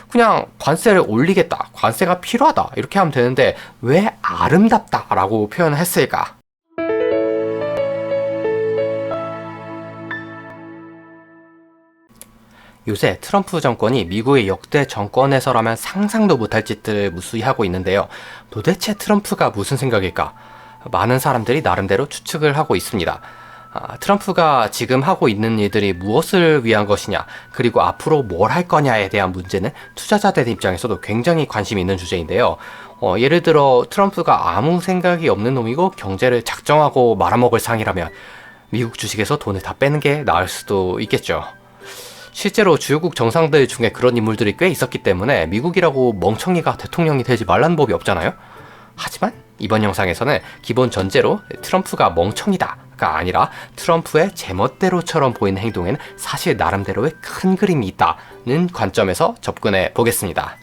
그냥 관세를 올리겠다, 관세가 필요하다 이렇게 하면 되는데 왜 아름답다라고 표현을 했을까? 요새 트럼프 정권이 미국의 역대 정권에서라면 상상도 못할 짓들을 무수히 하고 있는데요. 도대체 트럼프가 무슨 생각일까? 많은 사람들이 나름대로 추측을 하고 있습니다. 트럼프가 지금 하고 있는 일들이 무엇을 위한 것이냐, 그리고 앞으로 뭘 할 거냐에 대한 문제는 투자자들 입장에서도 굉장히 관심이 있는 주제인데요. 예를 들어 트럼프가 아무 생각이 없는 놈이고 경제를 작정하고 말아먹을 상이라면 미국 주식에서 돈을 다 빼는 게 나을 수도 있겠죠. 실제로 주요국 정상들 중에 그런 인물들이 꽤 있었기 때문에 미국이라고 멍청이가 대통령이 되지 말라는 법이 없잖아요. 하지만 이번 영상에서는 기본 전제로 트럼프가 멍청이다가 아니라 트럼프의 제멋대로처럼 보이는 행동에는 사실 나름대로의 큰 그림이 있다는 관점에서 접근해 보겠습니다.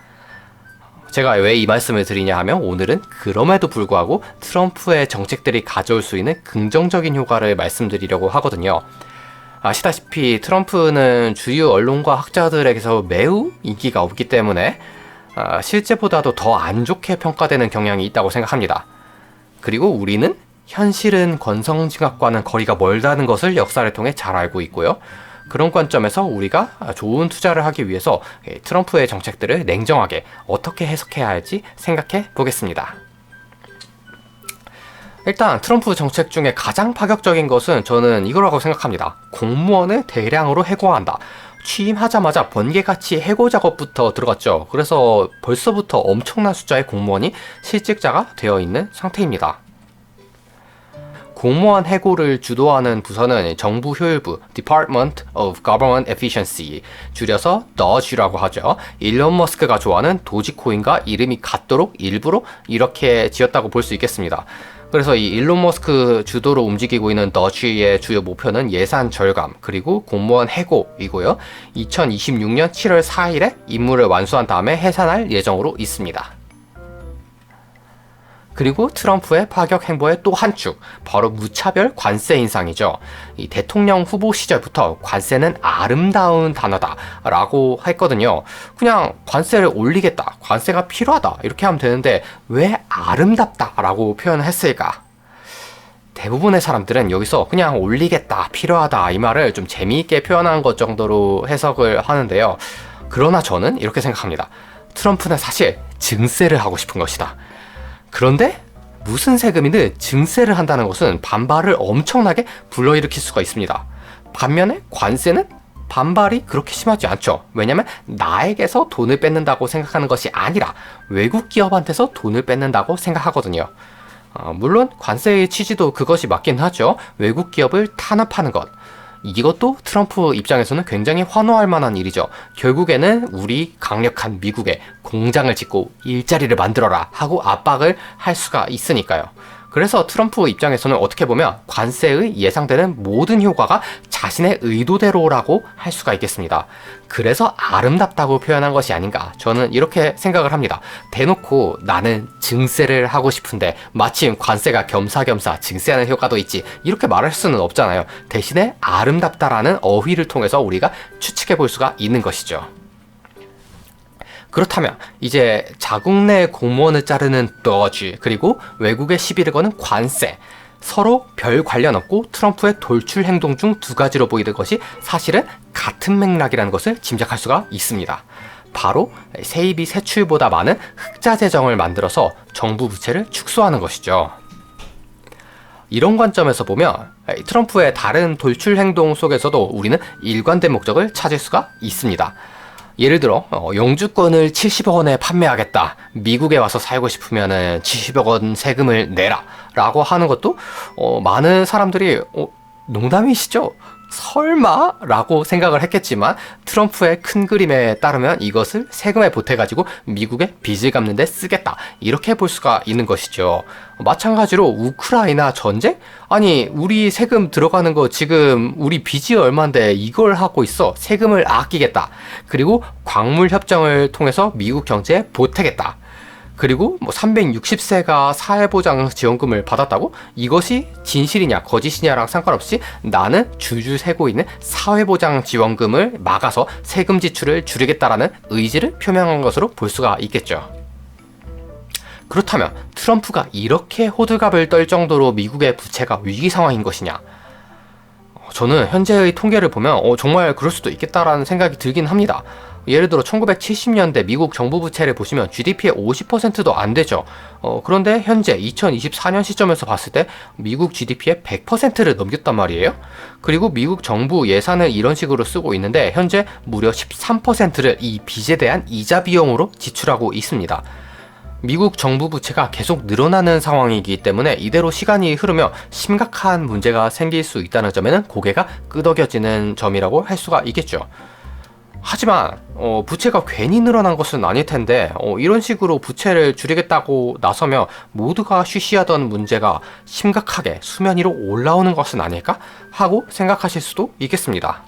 제가 왜 이 말씀을 드리냐 하면 오늘은 그럼에도 불구하고 트럼프의 정책들이 가져올 수 있는 긍정적인 효과를 말씀드리려고 하거든요. 아시다시피 트럼프는 주요 언론과 학자들에게서 매우 인기가 없기 때문에 실제보다도 더 안 좋게 평가되는 경향이 있다고 생각합니다. 그리고 우리는 현실은 권선징악과는 거리가 멀다는 것을 역사를 통해 잘 알고 있고요. 그런 관점에서 우리가 좋은 투자를 하기 위해서 트럼프의 정책들을 냉정하게 어떻게 해석해야 할지 생각해 보겠습니다. 일단 트럼프 정책 중에 가장 파격적인 것은 저는 이거라고 생각합니다. 공무원을 대량으로 해고한다. 취임하자마자 번개같이 해고 작업부터 들어갔죠. 그래서 벌써부터 엄청난 숫자의 공무원이 실직자가 되어 있는 상태입니다. 공무원 해고를 주도하는 부서는 정부 효율부 Department of Government Efficiency, 줄여서 DOGE라고 하죠. 일론 머스크가 좋아하는 도지코인과 이름이 같도록 일부러 이렇게 지었다고 볼 수 있겠습니다. 그래서 이 일론 머스크 주도로 움직이고 있는 DOGE의 주요 목표는 예산 절감 그리고 공무원 해고이고요. 2026년 7월 4일에 임무를 완수한 다음에 해산할 예정으로 있습니다. 그리고 트럼프의 파격 행보의 또 한 축, 바로 무차별 관세 인상이죠. 이 대통령 후보 시절부터 관세는 아름다운 단어다 라고 했거든요. 그냥 관세를 올리겠다, 관세가 필요하다 이렇게 하면 되는데 왜 아름답다 라고 표현을 했을까? 대부분의 사람들은 여기서 그냥 올리겠다, 필요하다 이 말을 좀 재미있게 표현한 것 정도로 해석을 하는데요. 그러나 저는 이렇게 생각합니다. 트럼프는 사실 증세를 하고 싶은 것이다. 그런데 무슨 세금이든 증세를 한다는 것은 반발을 엄청나게 불러일으킬 수가 있습니다. 반면에 관세는 반발이 그렇게 심하지 않죠. 왜냐면 나에게서 돈을 뺏는다고 생각하는 것이 아니라 외국 기업한테서 돈을 뺏는다고 생각하거든요. 물론 관세의 취지도 그것이 맞긴 하죠. 외국 기업을 탄압하는 것. 이것도 트럼프 입장에서는 굉장히 환호할 만한 일이죠. 결국에는 우리 강력한 미국에 공장을 짓고 일자리를 만들어라 하고 압박을 할 수가 있으니까요. 그래서 트럼프 입장에서는 어떻게 보면 관세의 예상되는 모든 효과가 자신의 의도대로라고 할 수가 있겠습니다. 그래서 아름답다고 표현한 것이 아닌가, 저는 이렇게 생각을 합니다. 대놓고 나는 증세를 하고 싶은데 마침 관세가 겸사겸사 증세하는 효과도 있지 이렇게 말할 수는 없잖아요. 대신에 아름답다라는 어휘를 통해서 우리가 추측해 볼 수가 있는 것이죠. 그렇다면 이제 자국 내 공무원을 자르는 DOGE 그리고 외국의 시비를 거는 관세, 서로 별 관련 없고 트럼프의 돌출 행동 중 두 가지로 보이는 것이 사실은 같은 맥락이라는 것을 짐작할 수가 있습니다. 바로 세입이 세출보다 많은 흑자 재정을 만들어서 정부 부채를 축소하는 것이죠. 이런 관점에서 보면 트럼프의 다른 돌출 행동 속에서도 우리는 일관된 목적을 찾을 수가 있습니다. 예를 들어 영주권을 70억 원에 판매하겠다, 미국에 와서 살고 싶으면 70억 원 세금을 내라 라고 하는 것도 많은 사람들이 농담이시죠? 설마? 라고 생각을 했겠지만 트럼프의 큰 그림에 따르면 이것을 세금에 보태가지고 미국의 빚을 갚는 데 쓰겠다 이렇게 볼 수가 있는 것이죠. 마찬가지로 우크라이나 전쟁? 아니 우리 세금 들어가는 거 지금 우리 빚이 얼만데 이걸 하고 있어. 세금을 아끼겠다. 그리고 광물 협정을 통해서 미국 경제에 보태겠다. 그리고 뭐 360세가 사회보장 지원금을 받았다고? 이것이 진실이냐 거짓이냐랑 상관없이 나는 줄줄 세고 있는 사회보장 지원금을 막아서 세금 지출을 줄이겠다라는 의지를 표명한 것으로 볼 수가 있겠죠. 그렇다면 트럼프가 이렇게 호들갑을 떨 정도로 미국의 부채가 위기 상황인 것이냐? 저는 현재의 통계를 보면 정말 그럴 수도 있겠다라는 생각이 들긴 합니다. 예를 들어 1970년대 미국 정부 부채를 보시면 GDP의 50%도 안 되죠. 그런데 현재 2024년 시점에서 봤을 때 미국 GDP의 100%를 넘겼단 말이에요. 그리고 미국 정부 예산을 이런 식으로 쓰고 있는데 현재 무려 13%를 이 빚에 대한 이자 비용으로 지출하고 있습니다. 미국 정부 부채가 계속 늘어나는 상황이기 때문에 이대로 시간이 흐르면 심각한 문제가 생길 수 있다는 점에는 고개가 끄덕여지는 점이라고 할 수가 있겠죠. 하지만 부채가 괜히 늘어난 것은 아닐 텐데 이런 식으로 부채를 줄이겠다고 나서면 모두가 쉬쉬하던 문제가 심각하게 수면 위로 올라오는 것은 아닐까 하고 생각하실 수도 있겠습니다.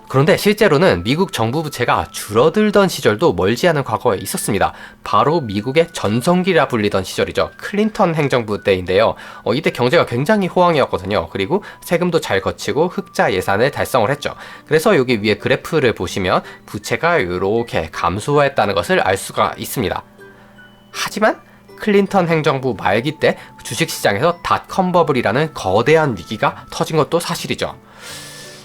그런데 실제로는 미국 정부 부채가 줄어들던 시절도 멀지 않은 과거에 있었습니다. 바로 미국의 전성기라 불리던 시절이죠. 클린턴 행정부 때인데요. 이때 경제가 굉장히 호황이었거든요. 그리고 세금도 잘 거치고 흑자 예산을 달성을 했죠. 그래서 여기 위에 그래프를 보시면 부채가 이렇게 감소했다는 것을 알 수가 있습니다. 하지만 클린턴 행정부 말기 때 주식시장에서 닷컴 버블이라는 거대한 위기가 터진 것도 사실이죠.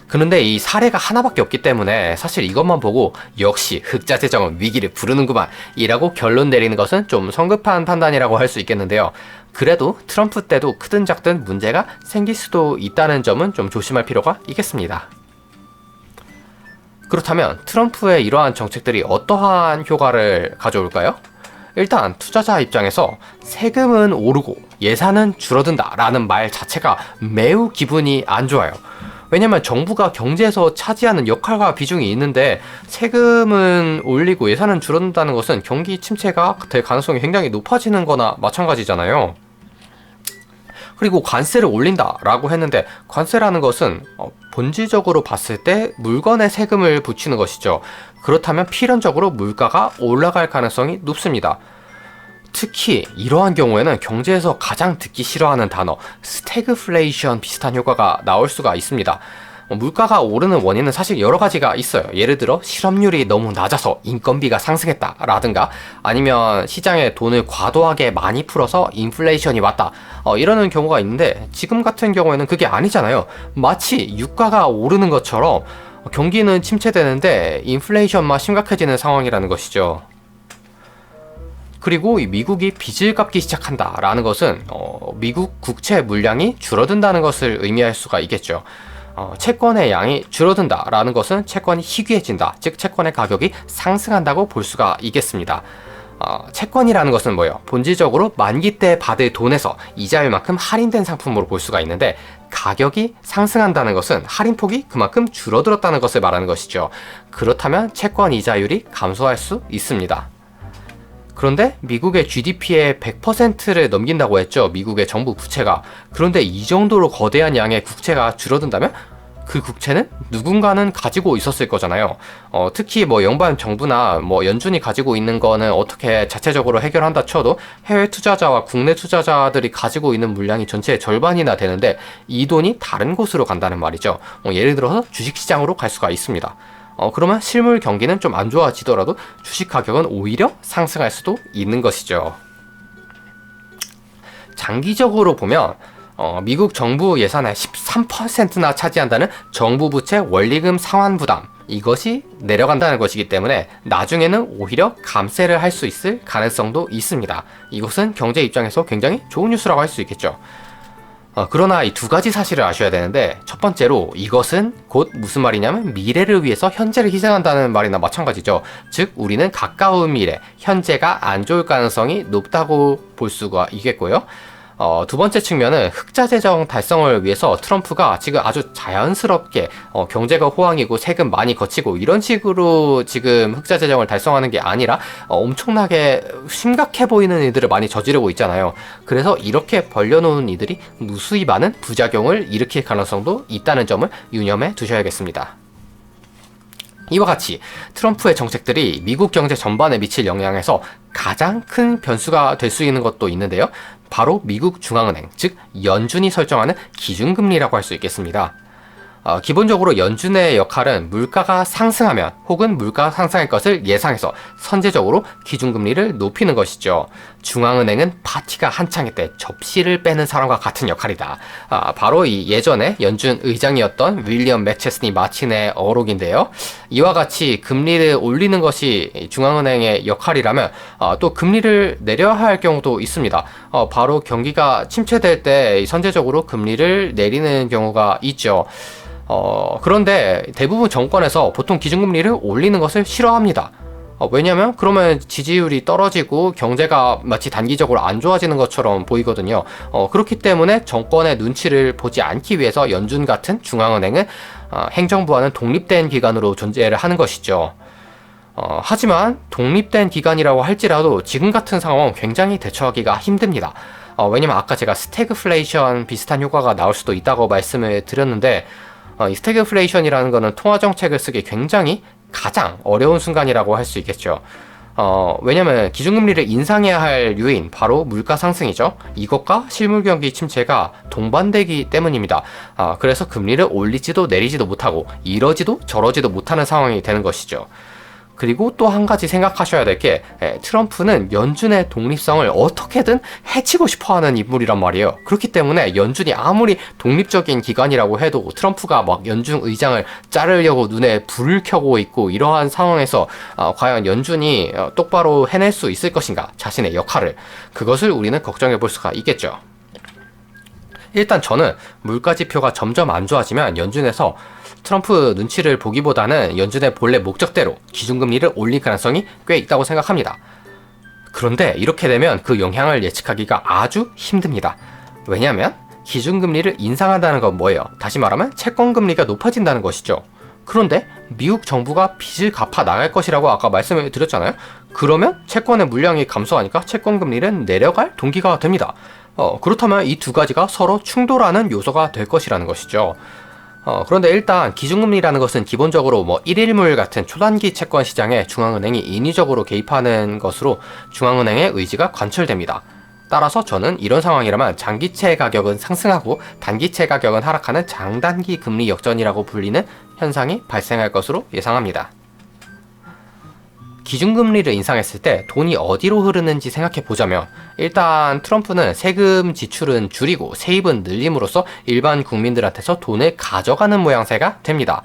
그런데 이 사례가 하나밖에 없기 때문에 사실 이것만 보고 역시 흑자 재정은 위기를 부르는구만 이라고 결론 내리는 것은 좀 성급한 판단이라고 할 수 있겠는데요. 그래도 트럼프 때도 크든 작든 문제가 생길 수도 있다는 점은 좀 조심할 필요가 있겠습니다. 그렇다면 트럼프의 이러한 정책들이 어떠한 효과를 가져올까요? 일단 투자자 입장에서 세금은 오르고 예산은 줄어든다 라는 말 자체가 매우 기분이 안 좋아요. 왜냐면 정부가 경제에서 차지하는 역할과 비중이 있는데 세금은 올리고 예산은 줄어든다는 것은 경기 침체가 될 가능성이 굉장히 높아지는 거나 마찬가지잖아요. 그리고 관세를 올린다라고 했는데 관세라는 것은 본질적으로 봤을 때 물건에 세금을 붙이는 것이죠. 그렇다면 필연적으로 물가가 올라갈 가능성이 높습니다. 특히 이러한 경우에는 경제에서 가장 듣기 싫어하는 단어 스태그플레이션 비슷한 효과가 나올 수가 있습니다. 물가가 오르는 원인은 사실 여러 가지가 있어요. 예를 들어 실업률이 너무 낮아서 인건비가 상승했다 라든가 아니면 시장에 돈을 과도하게 많이 풀어서 인플레이션이 왔다 이러는 경우가 있는데 지금 같은 경우에는 그게 아니잖아요. 마치 유가가 오르는 것처럼 경기는 침체되는데 인플레이션만 심각해지는 상황이라는 것이죠. 그리고 이 미국이 빚을 갚기 시작한다라는 것은 미국 국채 물량이 줄어든다는 것을 의미할 수가 있겠죠. 채권의 양이 줄어든다라는 것은 채권이 희귀해진다, 즉 채권의 가격이 상승한다고 볼 수가 있겠습니다. 채권이라는 것은 뭐예요? 본질적으로 만기 때 받을 돈에서 이자율만큼 할인된 상품으로 볼 수가 있는데 가격이 상승한다는 것은 할인폭이 그만큼 줄어들었다는 것을 말하는 것이죠. 그렇다면 채권 이자율이 감소할 수 있습니다. 그런데 미국의 GDP의 100%를 넘긴다고 했죠. 미국의 정부 부채가. 그런데 이 정도로 거대한 양의 국채가 줄어든다면 그 국채는 누군가는 가지고 있었을 거잖아요. 특히 뭐 연방 정부나 뭐 연준이 가지고 있는 거는 어떻게 자체적으로 해결한다 쳐도 해외 투자자와 국내 투자자들이 가지고 있는 물량이 전체의 절반이나 되는데 이 돈이 다른 곳으로 간다는 말이죠. 예를 들어서 주식시장으로 갈 수가 있습니다. 그러면 실물 경기는 좀 안 좋아지더라도 주식 가격은 오히려 상승할 수도 있는 것이죠. 장기적으로 보면 미국 정부 예산의 13%나 차지한다는 정부 부채 원리금 상환 부담 이것이 내려간다는 것이기 때문에 나중에는 오히려 감세를 할 수 있을 가능성도 있습니다. 이것은 경제 입장에서 굉장히 좋은 뉴스라고 할 수 있겠죠. 그러나 이 두 가지 사실을 아셔야 되는데 첫 번째로 이것은 곧 무슨 말이냐면 미래를 위해서 현재를 희생한다는 말이나 마찬가지죠. 즉 우리는 가까운 미래, 현재가 안 좋을 가능성이 높다고 볼 수가 있겠고요. 두 번째 측면은 흑자 재정 달성을 위해서 트럼프가 지금 아주 자연스럽게 경제가 호황이고 세금 많이 거치고 이런 식으로 지금 흑자 재정을 달성하는 게 아니라 엄청나게 심각해 보이는 일들을 많이 저지르고 있잖아요. 그래서 이렇게 벌려놓은 이들이 무수히 많은 부작용을 일으킬 가능성도 있다는 점을 유념해 두셔야겠습니다. 이와 같이 트럼프의 정책들이 미국 경제 전반에 미칠 영향에서 가장 큰 변수가 될 수 있는 것도 있는데요. 바로 미국 중앙은행, 즉 연준이 설정하는 기준금리라고 할 수 있겠습니다. 기본적으로 연준의 역할은 물가가 상승하면 혹은 물가가 상승할 것을 예상해서 선제적으로 기준금리를 높이는 것이죠. 중앙은행은 파티가 한창일 때 접시를 빼는 사람과 같은 역할이다. 바로 이 예전에 연준 의장이었던 윌리엄 맥체스니 마틴의 어록인데요. 이와 같이 금리를 올리는 것이 중앙은행의 역할이라면 또 금리를 내려야 할 경우도 있습니다. 바로 경기가 침체될 때 선제적으로 금리를 내리는 경우가 있죠. 그런데 대부분 정권에서 보통 기준금리를 올리는 것을 싫어합니다. 왜냐면 그러면 지지율이 떨어지고 경제가 마치 단기적으로 안 좋아지는 것처럼 보이거든요. 그렇기 때문에 정권의 눈치를 보지 않기 위해서 연준 같은 중앙은행은 행정부와는 독립된 기관으로 존재를 하는 것이죠. 하지만 독립된 기관이라고 할지라도 지금 같은 상황은 굉장히 대처하기가 힘듭니다. 왜냐면 아까 제가 스태그플레이션 비슷한 효과가 나올 수도 있다고 말씀을 드렸는데 이 스태그플레이션이라는 것은 통화정책을 쓰기 굉장히 가장 어려운 순간이라고 할 수 있겠죠. 왜냐면 기준금리를 인상해야 할 요인 바로 물가 상승이죠. 이것과 실물 경기 침체가 동반되기 때문입니다. 그래서 금리를 올리지도 내리지도 못하고 이러지도 저러지도 못하는 상황이 되는 것이죠. 그리고 또 한 가지 생각하셔야 될 게 트럼프는 연준의 독립성을 어떻게든 해치고 싶어하는 인물이란 말이에요. 그렇기 때문에 연준이 아무리 독립적인 기관이라고 해도 트럼프가 막 연준 의장을 자르려고 눈에 불을 켜고 있고 이러한 상황에서 과연 연준이 똑바로 해낼 수 있을 것인가, 자신의 역할을, 그것을 우리는 걱정해 볼 수가 있겠죠. 일단 저는 물가지표가 점점 안 좋아지면 연준에서 트럼프 눈치를 보기보다는 연준의 본래 목적대로 기준금리를 올릴 가능성이 꽤 있다고 생각합니다. 그런데 이렇게 되면 그 영향을 예측하기가 아주 힘듭니다. 왜냐하면 기준금리를 인상한다는 건 뭐예요? 다시 말하면 채권금리가 높아진다는 것이죠. 그런데 미국 정부가 빚을 갚아 나갈 것이라고 아까 말씀을 드렸잖아요. 그러면 채권의 물량이 감소하니까 채권금리는 내려갈 동기가 됩니다. 그렇다면 이 두 가지가 서로 충돌하는 요소가 될 것이라는 것이죠. 그런데 일단 기준금리라는 것은 기본적으로 일일물 같은 초단기 채권 시장에 중앙은행이 인위적으로 개입하는 것으로 중앙은행의 의지가 관철됩니다. 따라서 저는 이런 상황이라면 장기채 가격은 상승하고 단기채 가격은 하락하는 장단기 금리 역전이라고 불리는 현상이 발생할 것으로 예상합니다. 기준금리를 인상했을 때 돈이 어디로 흐르는지 생각해 보자면 일단 트럼프는 세금 지출은 줄이고 세입은 늘림으로써 일반 국민들한테서 돈을 가져가는 모양새가 됩니다.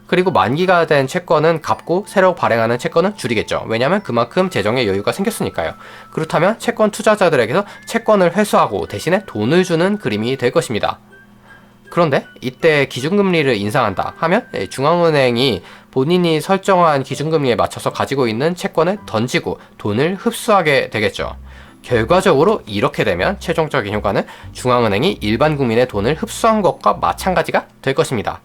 그리고 만기가 된 채권은 갚고 새로 발행하는 채권은 줄이겠죠. 왜냐하면 그만큼 재정의 여유가 생겼으니까요. 그렇다면 채권 투자자들에게서 채권을 회수하고 대신에 돈을 주는 그림이 될 것입니다. 그런데 이때 기준금리를 인상한다 하면 중앙은행이 본인이 설정한 기준금리에 맞춰서 가지고 있는 채권을 던지고 돈을 흡수하게 되겠죠. 결과적으로 이렇게 되면 최종적인 효과는 중앙은행이 일반 국민의 돈을 흡수한 것과 마찬가지가 될 것입니다.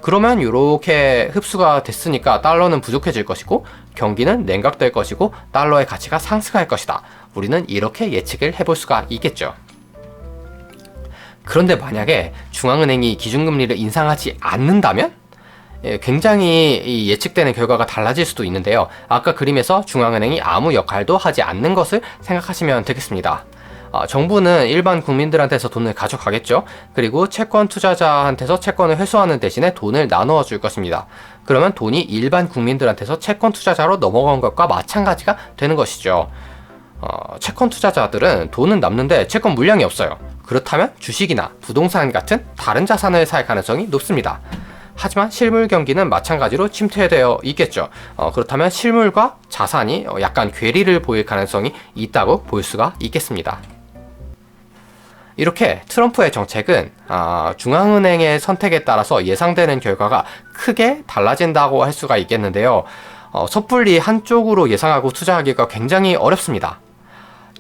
그러면 이렇게 흡수가 됐으니까 달러는 부족해질 것이고 경기는 냉각될 것이고 달러의 가치가 상승할 것이다. 우리는 이렇게 예측을 해볼 수가 있겠죠. 그런데 만약에 중앙은행이 기준금리를 인상하지 않는다면 굉장히 예측되는 결과가 달라질 수도 있는데요. 아까 그림에서 중앙은행이 아무 역할도 하지 않는 것을 생각하시면 되겠습니다. 정부는 일반 국민들한테서 돈을 가져가겠죠. 그리고 채권 투자자한테서 채권을 회수하는 대신에 돈을 나누어 줄 것입니다. 그러면 돈이 일반 국민들한테서 채권 투자자로 넘어간 것과 마찬가지가 되는 것이죠. 채권 투자자들은 돈은 남는데 채권 물량이 없어요. 그렇다면 주식이나 부동산 같은 다른 자산을 살 가능성이 높습니다. 하지만 실물 경기는 마찬가지로 침체되어 있겠죠. 그렇다면 실물과 자산이 약간 괴리를 보일 가능성이 있다고 볼 수가 있겠습니다. 이렇게 트럼프의 정책은 중앙은행의 선택에 따라서 예상되는 결과가 크게 달라진다고 할 수가 있겠는데요. 섣불리 한쪽으로 예상하고 투자하기가 굉장히 어렵습니다.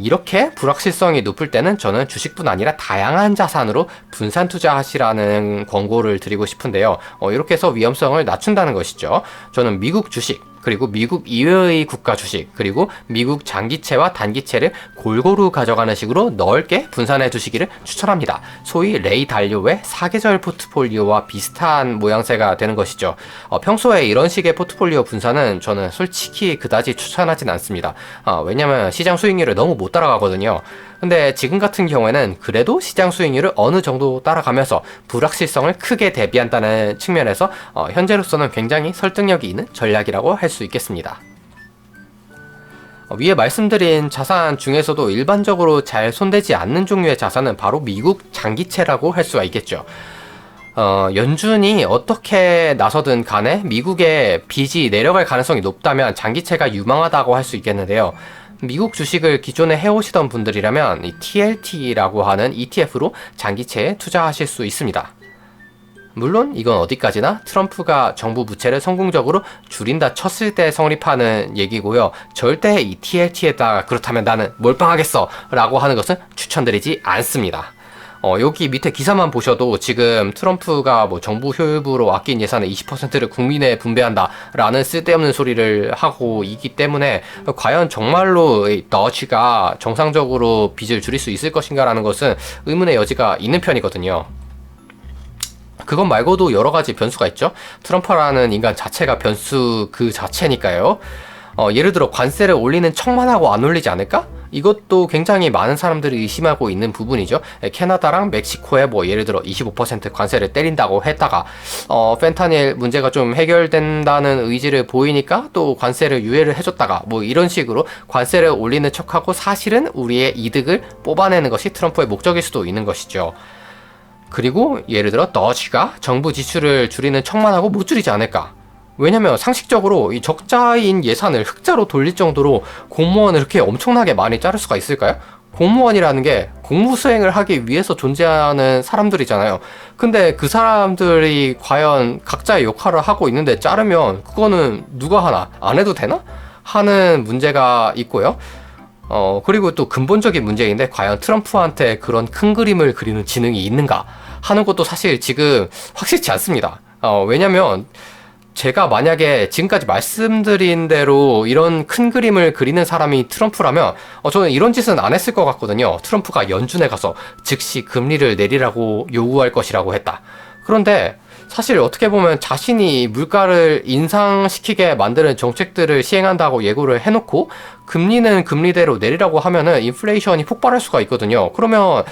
이렇게 불확실성이 높을 때는 저는 주식뿐 아니라 다양한 자산으로 분산 투자하시라는 권고를 드리고 싶은데요. 이렇게 해서 위험성을 낮춘다는 것이죠. 저는 미국 주식, 그리고 미국 이외의 국가 주식, 그리고 미국 장기채와 단기채를 골고루 가져가는 식으로 넓게 분산해 두시기를 추천합니다. 소위 레이 달리오의 사계절 포트폴리오와 비슷한 모양새가 되는 것이죠. 평소에 이런 식의 포트폴리오 분산은 저는 솔직히 그다지 추천하진 않습니다. 왜냐면 시장 수익률을 너무 못 따라가거든요. 근데 지금 같은 경우에는 그래도 시장 수익률을 어느 정도 따라가면서 불확실성을 크게 대비한다는 측면에서 현재로서는 굉장히 설득력이 있는 전략이라고 할 수 있겠습니다. 위에 말씀드린 자산 중에서도 일반적으로 잘 손대지 않는 종류의 자산은 바로 미국 장기채라고 할 수가 있겠죠. 연준이 어떻게 나서든 간에 미국의 빚이 내려갈 가능성이 높다면 장기채가 유망하다고 할 수 있겠는데요. 미국 주식을 기존에 해오시던 분들이라면 이 TLT라고 하는 ETF로 장기채에 투자하실 수 있습니다. 물론 이건 어디까지나 트럼프가 정부 부채를 성공적으로 줄인다 쳤을 때 성립하는 얘기고요. 절대 이 TLT에다가 그렇다면 나는 몰빵하겠어 라고 하는 것은 추천드리지 않습니다. 여기 밑에 기사만 보셔도 지금 트럼프가 뭐 정부 효율부로 아낀 예산의 20%를 국민에 분배한다 라는 쓸데없는 소리를 하고 있기 때문에 과연 정말로 더치가 정상적으로 빚을 줄일 수 있을 것인가 라는 것은 의문의 여지가 있는 편이거든요. 그것 말고도 여러 가지 변수가 있죠. 트럼프라는 인간 자체가 변수 그 자체니까요. 예를 들어 관세를 올리는 척만 하고 안 올리지 않을까? 이것도 굉장히 많은 사람들이 의심하고 있는 부분이죠. 캐나다랑 멕시코에 뭐 예를 들어 25% 관세를 때린다고 했다가 펜타닐 문제가 좀 해결된다는 의지를 보이니까 또 관세를 유예를 해줬다가 뭐 이런 식으로 관세를 올리는 척하고 사실은 우리의 이득을 뽑아내는 것이 트럼프의 목적일 수도 있는 것이죠. 그리고 예를 들어 더치가 정부 지출을 줄이는 척만 하고 못 줄이지 않을까? 왜냐면 상식적으로 이 적자인 예산을 흑자로 돌릴 정도로 공무원을 이렇게 엄청나게 많이 자를 수가 있을까요? 공무원이라는 게 공무 수행을 하기 위해서 존재하는 사람들이잖아요. 근데 그 사람들이 과연 각자의 역할을 하고 있는데 자르면 그거는 누가 하나? 안 해도 되나? 하는 문제가 있고요. 그리고 또 근본적인 문제인데 과연 트럼프한테 그런 큰 그림을 그리는 지능이 있는가 하는 것도 사실 지금 확실치 않습니다. 왜냐면 제가 만약에 지금까지 말씀드린 대로 이런 큰 그림을 그리는 사람이 트럼프라면 저는 이런 짓은 안 했을 것 같거든요. 트럼프가 연준에 가서 즉시 금리를 내리라고 요구할 것이라고 했다. 그런데 사실 어떻게 보면 자신이 물가를 인상시키게 만드는 정책들을 시행한다고 예고를 해놓고 금리는 금리대로 내리라고 하면은 인플레이션이 폭발할 수가 있거든요. 그러면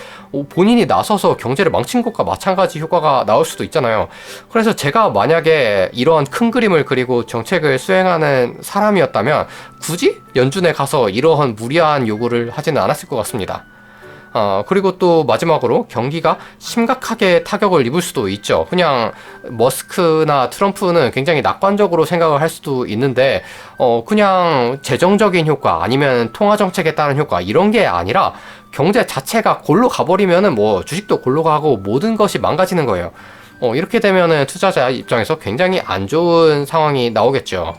본인이 나서서 경제를 망친 것과 마찬가지 효과가 나올 수도 있잖아요. 그래서 제가 만약에 이런 큰 그림을 그리고 정책을 수행하는 사람이었다면 굳이 연준에 가서 이러한 무리한 요구를 하지는 않았을 것 같습니다. 그리고 또 마지막으로 경기가 심각하게 타격을 입을 수도 있죠. 그냥 머스크나 트럼프는 굉장히 낙관적으로 생각을 할 수도 있는데 그냥 재정적인 효과 아니면 통화정책에 따른 효과 이런 게 아니라 경제 자체가 골로 가버리면은 뭐 주식도 골로 가고 모든 것이 망가지는 거예요. 이렇게 되면은 투자자 입장에서 굉장히 안 좋은 상황이 나오겠죠.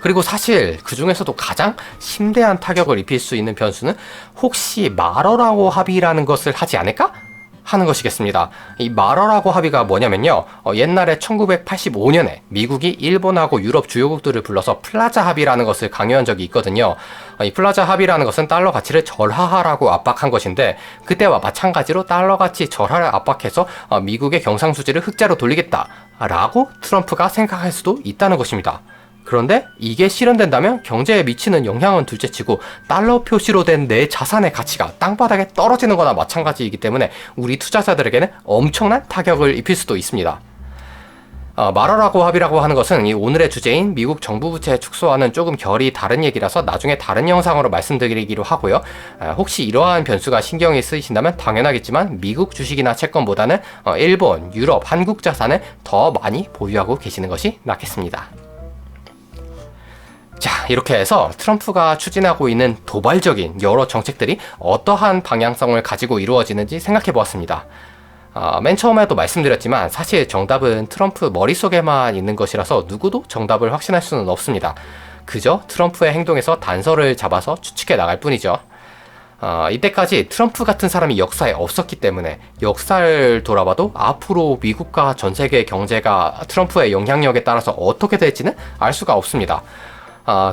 그리고 사실 그 중에서도 가장 심대한 타격을 입힐 수 있는 변수는 혹시 마러라고 합의라는 것을 하지 않을까? 하는 것이겠습니다. 이 마러라고 합의가 뭐냐면요. 옛날에 1985년에 미국이 일본하고 유럽 주요국들을 불러서 플라자 합의라는 것을 강요한 적이 있거든요. 이 플라자 합의라는 것은 달러 가치를 절하하라고 압박한 것인데 그때와 마찬가지로 달러 가치 절하를 압박해서 미국의 경상수지를 흑자로 돌리겠다라고 트럼프가 생각할 수도 있다는 것입니다. 그런데 이게 실현된다면 경제에 미치는 영향은 둘째치고 달러 표시로 된 내 자산의 가치가 땅바닥에 떨어지는 거나 마찬가지이기 때문에 우리 투자자들에게는 엄청난 타격을 입힐 수도 있습니다. 마러라고 합의라고 하는 것은 이 오늘의 주제인 미국 정부 부채 축소와는 조금 결이 다른 얘기라서 나중에 다른 영상으로 말씀드리기로 하고요. 혹시 이러한 변수가 신경이 쓰이신다면 당연하겠지만 미국 주식이나 채권보다는 일본, 유럽, 한국 자산을 더 많이 보유하고 계시는 것이 낫겠습니다. 자, 이렇게 해서 트럼프가 추진하고 있는 도발적인 여러 정책들이 어떠한 방향성을 가지고 이루어지는지 생각해 보았습니다. 맨 처음에도 말씀드렸지만 사실 정답은 트럼프 머릿속에만 있는 것이라서 누구도 정답을 확신할 수는 없습니다. 그저 트럼프의 행동에서 단서를 잡아서 추측해 나갈 뿐이죠. 이때까지 트럼프 같은 사람이 역사에 없었기 때문에 역사를 돌아봐도 앞으로 미국과 전 세계 경제가 트럼프의 영향력에 따라서 어떻게 될지는 알 수가 없습니다.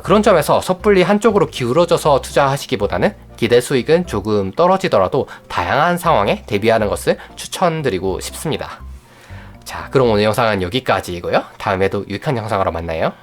그런 점에서 섣불리 한쪽으로 기울어져서 투자하시기보다는 기대 수익은 조금 떨어지더라도 다양한 상황에 대비하는 것을 추천드리고 싶습니다. 자, 그럼 오늘 영상은 여기까지이고요. 다음에도 유익한 영상으로 만나요.